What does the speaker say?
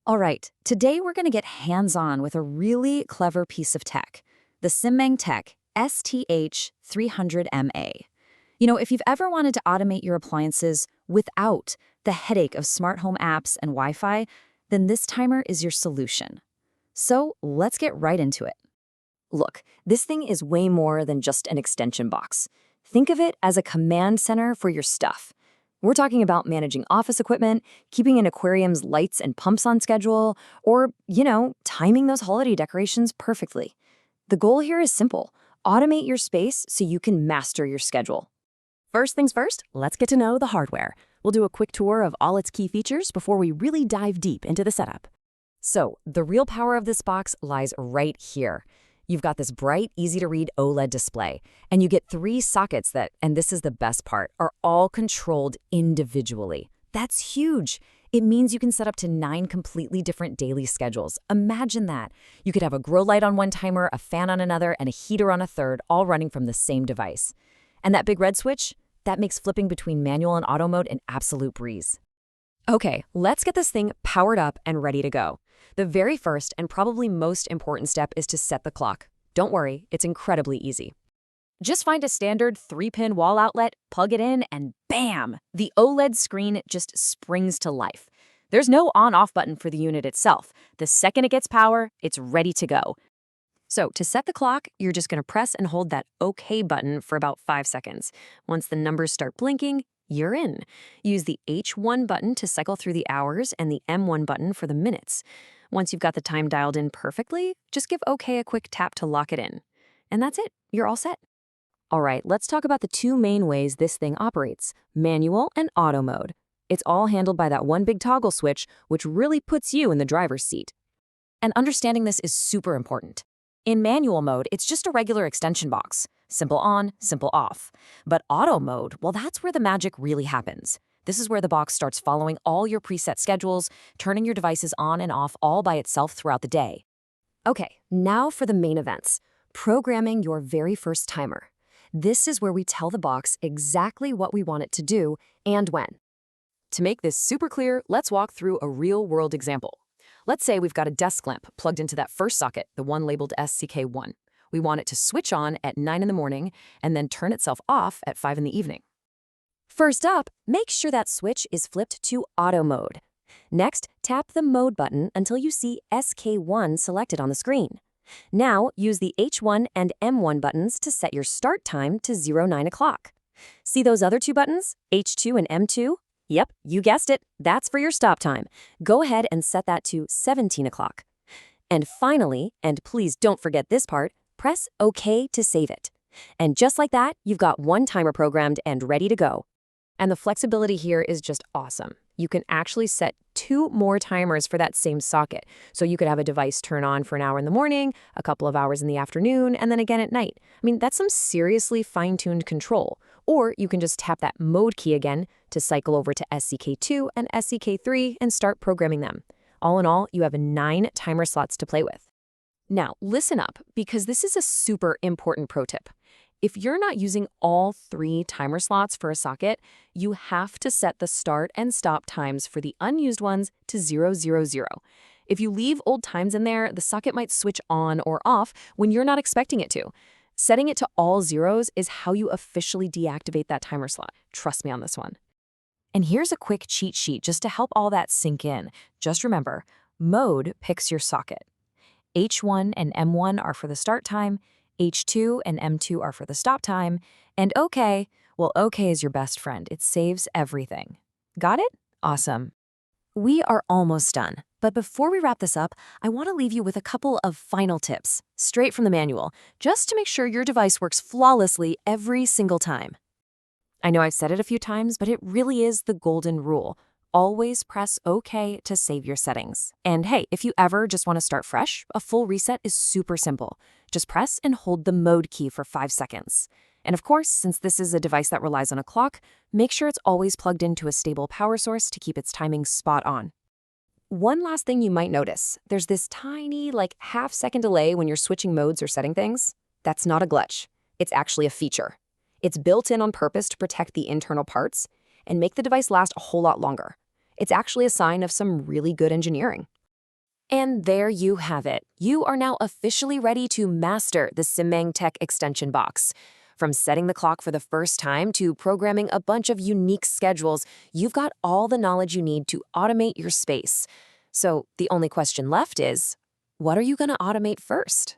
All right, today we're going to get hands-on with a really clever piece of tech, the SIMMANG TECH STH-300MA. If you've ever wanted to automate your appliances without the headache of smart home apps and Wi-Fi, then this timer is your solution. So let's get right into it. Look, this thing is way more than just an extension box. Think of it as a command center for your stuff. We're talking about managing office equipment, keeping an aquarium's lights and pumps on schedule, or, timing those holiday decorations perfectly. The goal here is simple. Automate your space so you can master your schedule. First things first, let's get to know the hardware. We'll do a quick tour of all its key features before we really dive deep into the setup. So, the real power of this box lies right here. You've got this bright, easy-to-read OLED display, and you get 3 sockets that, and this is the best part, are all controlled individually. That's huge. It means you can set up to 9 completely different daily schedules. Imagine that. You could have a grow light on one timer, a fan on another, and a heater on a third, all running from the same device. And that big red switch? That makes flipping between manual and auto mode an absolute breeze. Okay, let's get this thing powered up and ready to go. The very first and probably most important step is to set the clock. Don't worry, it's incredibly easy. Just find a standard 3-pin wall outlet, plug it in, and bam! The OLED screen just springs to life. There's no on-off button for the unit itself. The second it gets power, it's ready to go. So to set the clock, you're just going to press and hold that OK button for about 5 seconds. Once the numbers start blinking, you're in. Use the H1 button to cycle through the hours and the M1 button for the minutes. Once you've got the time dialed in perfectly, just give OK a quick tap to lock it in. And that's it. You're all set. All right, let's talk about the 2 main ways this thing operates, manual and auto mode. It's all handled by that one big toggle switch, which really puts you in the driver's seat. And understanding this is super important. In manual mode, it's just a regular extension box. Simple on, simple off. But auto mode, well, that's where the magic really happens. This is where the box starts following all your preset schedules, turning your devices on and off all by itself throughout the day. Okay, now for the main events. Programming your very first timer. This is where we tell the box exactly what we want it to do and when. To make this super clear, let's walk through a real-world example. Let's say we've got a desk lamp plugged into that first socket, the one labeled SCK1. We want it to switch on at 9 in the morning and then turn itself off at 5 in the evening. First up, make sure that switch is flipped to auto mode. Next, tap the mode button until you see SK1 selected on the screen. Now, use the H1 and M1 buttons to set your start time to 09 o'clock. See those other 2 buttons, H2 and M2? Yep, you guessed it. That's for your stop time. Go ahead and set that to 17 o'clock. And finally, and please don't forget this part, press OK to save it. And just like that, you've got one timer programmed and ready to go. And the flexibility here is just awesome. You can actually set 2 more timers for that same socket. So you could have a device turn on for an hour in the morning, a couple of hours in the afternoon, and then again at night. I mean, that's some seriously fine-tuned control. Or you can just tap that mode key again to cycle over to SCK2 and SCK3 and start programming them. All in all, you have 9 timer slots to play with. Now, listen up, because this is a super important pro tip. If you're not using all 3 timer slots for a socket, you have to set the start and stop times for the unused ones to 000. If you leave old times in there, the socket might switch on or off when you're not expecting it to. Setting it to all zeros is how you officially deactivate that timer slot. Trust me on this one. And here's a quick cheat sheet just to help all that sink in. Just remember, mode picks your socket. H1 and M1 are for the start time, H2 and M2 are for the stop time, and OK, well, OK is your best friend. It saves everything. Got it? Awesome. We are almost done, but before we wrap this up, I want to leave you with a couple of final tips, straight from the manual, just to make sure your device works flawlessly every single time. I know I've said it a few times, but it really is the golden rule. Always press OK to save your settings. And hey, if you ever just want to start fresh, a full reset is super simple. Just press and hold the mode key for 5 seconds. And of course, since this is a device that relies on a clock, make sure it's always plugged into a stable power source to keep its timing spot on. One last thing you might notice, there's this tiny, half-second delay when you're switching modes or setting things. That's not a glitch. It's actually a feature. It's built in on purpose to protect the internal parts and make the device last a whole lot longer. It's actually a sign of some really good engineering. And there you have it. You are now officially ready to master the SIMMANG Tech Extension Box. From setting the clock for the first time to programming a bunch of unique schedules, you've got all the knowledge you need to automate your space. So the only question left is, what are you going to automate first?